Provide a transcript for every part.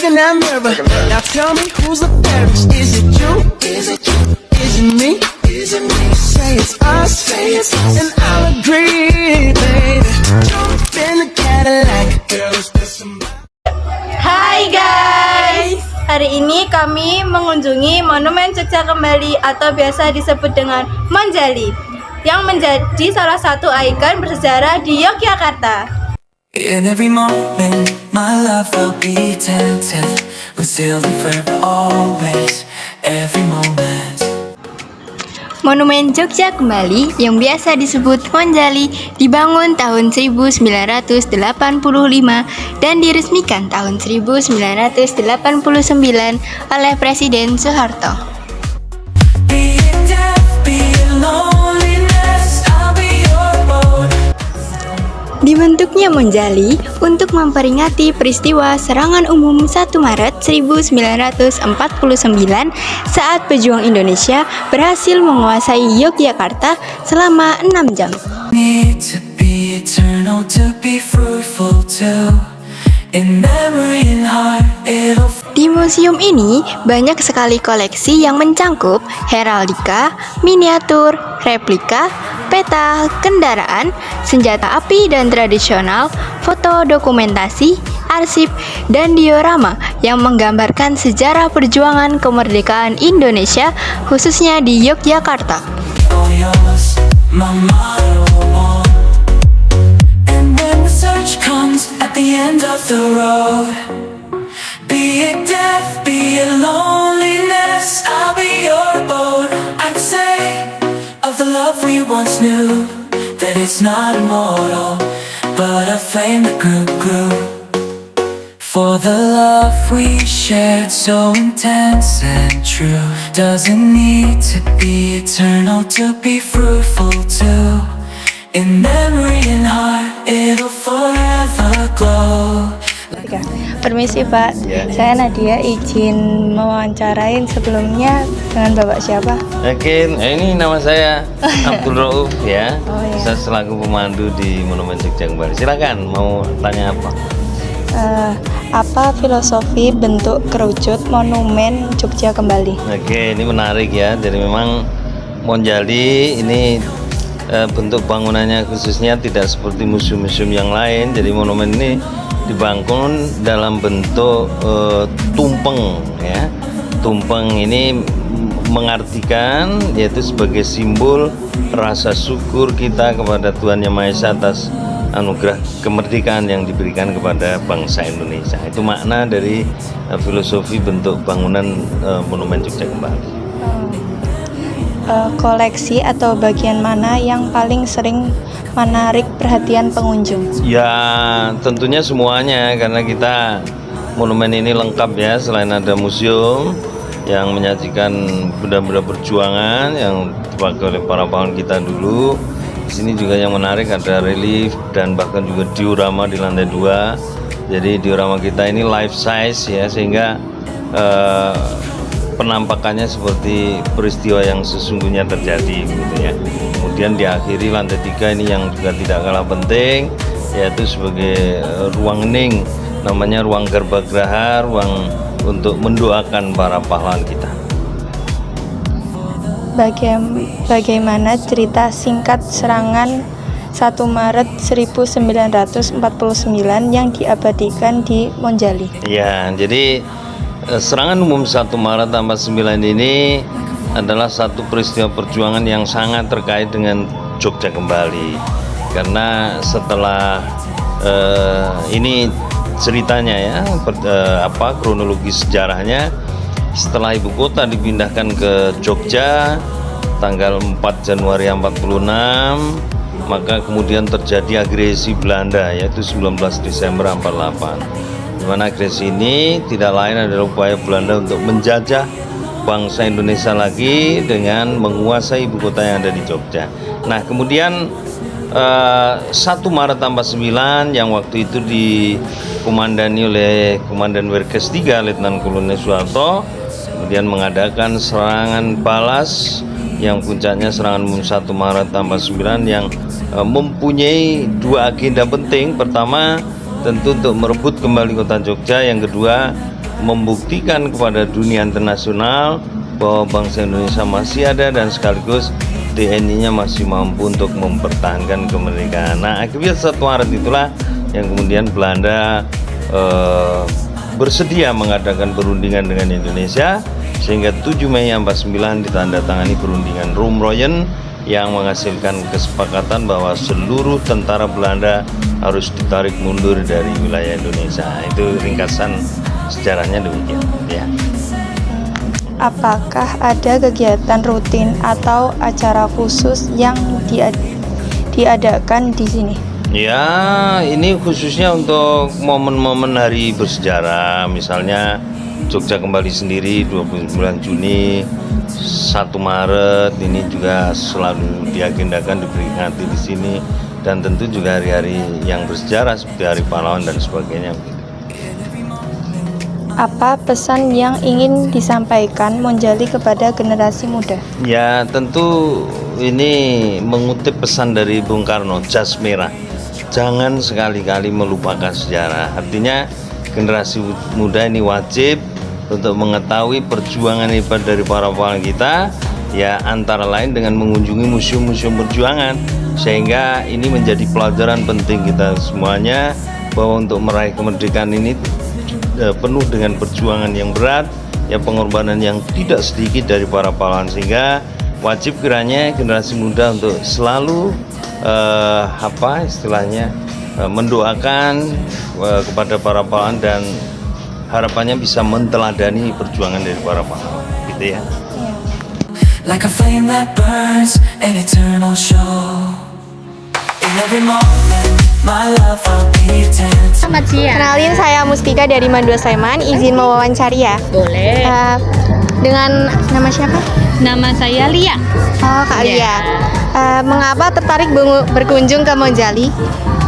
in that mirror. Now tell me who's the fairest? Is it you? Is it you? Is it me? Is it me? Say it's us, and I'll agree, baby. Jump in the Cadillac. Girl, is there somebody? Hai guys, hari ini kami mengunjungi Monumen Jogja Kembali atau biasa disebut dengan Monjali, yang menjadi salah satu ikon bersejarah di Yogyakarta. In every moment, my love will be tempted, but still forever always, every moment. Monumen Jogja Kembali yang biasa disebut Monjali dibangun tahun 1985 dan diresmikan tahun 1989 oleh Presiden Soeharto. Be it death, be it loneliness, I'll be your boat. Dibentuknya Monjali untuk memperingati peristiwa serangan umum 1 Maret 1949 saat pejuang Indonesia berhasil menguasai Yogyakarta selama 6 jam. Need to be eternal, to be fruitful too. In memory and heart, it'll Di museum ini banyak sekali koleksi yang mencangkup heraldika, miniatur, replika, peta kendaraan, senjata api dan tradisional, foto dokumentasi, arsip, dan diorama yang menggambarkan sejarah perjuangan kemerdekaan Indonesia khususnya di Yogyakarta. all yours, my motto. And when the search comes at the end of the road, be it death, be it loneliness, I'll be your boat. I'd say of the love we once knew that it's not immortal, but a flame that grew. For the love we shared, so intense and true, doesn't need to be eternal to be fruitful too. In memory and heart, it'll forever glow. Permisi Pak, saya Nadia izin mewawancarain sebelumnya dengan Bapak siapa? Yakin, ini nama saya Abdul Rauf ya. Oh, iya. Saya selaku pemandu di Monumen Jogja Kembali. Silakan, mau tanya apa? Apa filosofi bentuk kerucut Monumen Jogja Kembali? Oke, ini menarik ya. Jadi memang Monjali ini bentuk bangunannya khususnya tidak seperti museum-museum yang lain. Jadi monumen ini dibangun dalam bentuk tumpeng ya. Tumpeng ini mengartikan yaitu sebagai simbol rasa syukur kita kepada Tuhan Yang Maha Esa atas anugerah kemerdekaan yang diberikan kepada bangsa Indonesia. Itu makna dari filosofi bentuk bangunan Monumen Jogja Kembali. Koleksi atau bagian mana yang paling sering menarik perhatian pengunjung? Ya tentunya semuanya, karena kita monumen ini lengkap ya. Selain ada museum yang menyajikan benda-benda perjuangan yang dipakai oleh para pahlawan kita dulu, di sini juga yang menarik ada relief dan bahkan juga diorama di lantai 2. Jadi diorama kita ini life size ya, sehingga penampakannya seperti peristiwa yang sesungguhnya terjadi gitu ya. Kemudian diakhiri lantai 3 ini yang juga tidak kalah penting, yaitu sebagai ruang hening, namanya ruang Garbagraha, ruang untuk mendoakan para pahlawan kita. Bagaimana cerita singkat serangan 1 Maret 1949 yang diabadikan di Monjali? Ya, jadi serangan umum 1 Maret 49 ini adalah satu peristiwa perjuangan yang sangat terkait dengan Jogja Kembali. Karena setelah ini ceritanya ya, kronologi sejarahnya, setelah ibu kota dipindahkan ke Jogja tanggal 4 Januari 46, maka kemudian terjadi agresi Belanda yaitu 19 Desember 48. Di mana agresi ini tidak lain adalah upaya Belanda untuk menjajah bangsa Indonesia lagi dengan menguasai ibu kota yang ada di Jogja. Nah, kemudian 1 Maret 49 yang waktu itu dikomandani oleh Komandan Werkes 3 Letnan Kolonel Soeharto, kemudian mengadakan serangan balas yang puncaknya serangan umum 1 Maret 49 yang mempunyai dua agenda penting. Pertama, tentu untuk merebut kembali kota Jogja. Yang kedua, membuktikan kepada dunia internasional bahwa bangsa Indonesia masih ada dan sekaligus TNI-nya masih mampu untuk mempertahankan kemerdekaan. Nah, akibat 1 Maret itulah yang kemudian Belanda bersedia mengadakan perundingan dengan Indonesia, sehingga 7 Mei 49 ditandatangani perundingan Roem-Royen yang menghasilkan kesepakatan bahwa seluruh tentara Belanda harus ditarik mundur dari wilayah Indonesia. Itu ringkasan sejarahnya demikian ya. Apakah ada kegiatan rutin atau acara khusus yang diadakan di sini? Ya, ini khususnya untuk momen-momen hari bersejarah, misalnya Jogja Kembali sendiri 29 Juni, 1 Maret ini juga selalu diagendakan diperingati di sini, dan tentu juga hari-hari yang bersejarah seperti Hari Pahlawan dan sebagainya. Apa pesan yang ingin disampaikan Monjali kepada generasi muda? Ya, tentu ini mengutip pesan dari Bung Karno, jas merah. Jangan sekali-kali melupakan sejarah. Artinya generasi muda ini wajib untuk mengetahui perjuangan hebat dari para pahlawan kita, ya antara lain dengan mengunjungi museum-museum perjuangan, sehingga ini menjadi pelajaran penting kita semuanya bahwa untuk meraih kemerdekaan ini penuh dengan perjuangan yang berat, ya pengorbanan yang tidak sedikit dari para pahlawan, sehingga wajib kiranya generasi muda untuk selalu mendoakan kepada para pahlawan dan harapannya bisa menteladani perjuangan dari para pahlawan, gitu ya. Like a flame that burns, an eternal show. In every moment, my love I'll be tense. Selamat siang. Kenalin, saya Mustika dari Mandua Sleman. Izin mewawancari ya. Boleh. Dengan nama siapa? Nama saya Lia. Oh, Kak Lia. Mengapa tertarik berkunjung ke Monjali?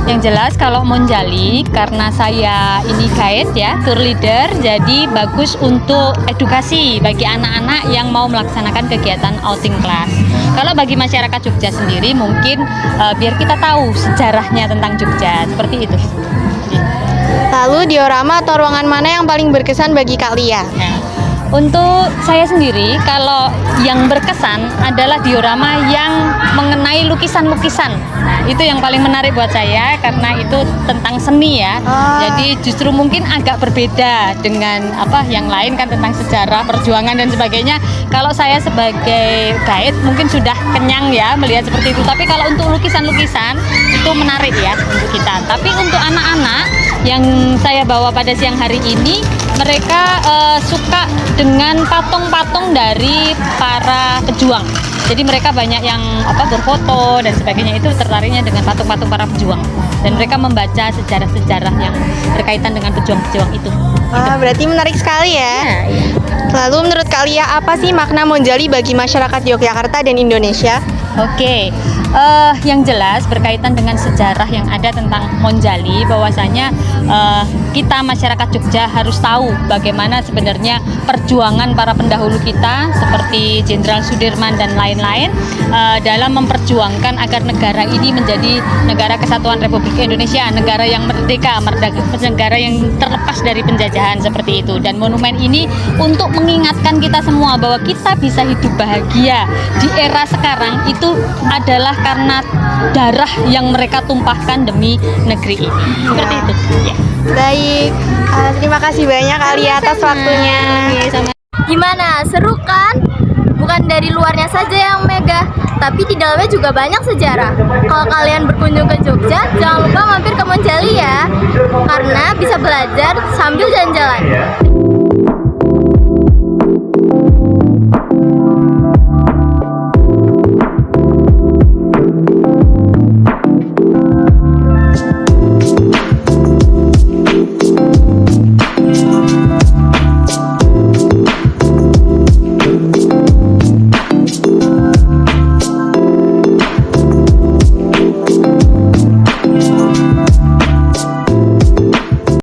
Yang jelas kalau Monjali, karena saya ini guide ya, tour leader, jadi bagus untuk edukasi bagi anak-anak yang mau melaksanakan kegiatan outing class. Kalau bagi masyarakat Jogja sendiri mungkin biar kita tahu sejarahnya tentang Jogja, seperti itu. Lalu diorama atau ruangan mana yang paling berkesan bagi Kak Lia? Nah, untuk saya sendiri, kalau yang berkesan adalah diorama yang mengenai lukisan-lukisan. Nah, itu yang paling menarik buat saya karena itu tentang seni ya. Jadi justru mungkin agak berbeda dengan yang lain kan, tentang sejarah, perjuangan dan sebagainya. Kalau saya sebagai guide mungkin sudah kenyang ya melihat seperti itu. Tapi kalau untuk lukisan-lukisan itu menarik ya untuk kita. Tapi untuk anak-anak yang saya bawa pada siang hari ini, mereka suka dengan patung-patung dari para pejuang. Jadi mereka banyak yang berfoto dan sebagainya, itu tertariknya dengan patung-patung para pejuang. Dan mereka membaca sejarah-sejarah yang berkaitan dengan pejuang-pejuang itu. Berarti menarik sekali ya. Lalu menurut Kak Lia, apa sih makna Monjali bagi masyarakat Yogyakarta dan Indonesia? Oke, yang jelas berkaitan dengan sejarah yang ada tentang Monjali, bahwasanya kita masyarakat Jogja harus tahu bagaimana sebenarnya perjuangan para pendahulu kita seperti Jenderal Sudirman dan lain-lain dalam memperjuangkan agar negara ini menjadi negara kesatuan Republik Indonesia, negara yang merdeka, negara yang terlepas dari penjajahan, seperti itu. Dan monumen ini untuk mengingatkan kita semua bahwa kita bisa hidup bahagia di era sekarang itu adalah karena darah yang mereka tumpahkan demi negeri ini. Seperti itu. Ya. Baik, terima kasih banyak Kak Lia atas waktunya. Gimana? Seru kan? Bukan dari luarnya saja yang megah, tapi di dalamnya juga banyak sejarah. Kalau kalian berkunjung ke Jogja, jangan lupa mampir ke Monjali ya, karena bisa belajar sambil jalan-jalan.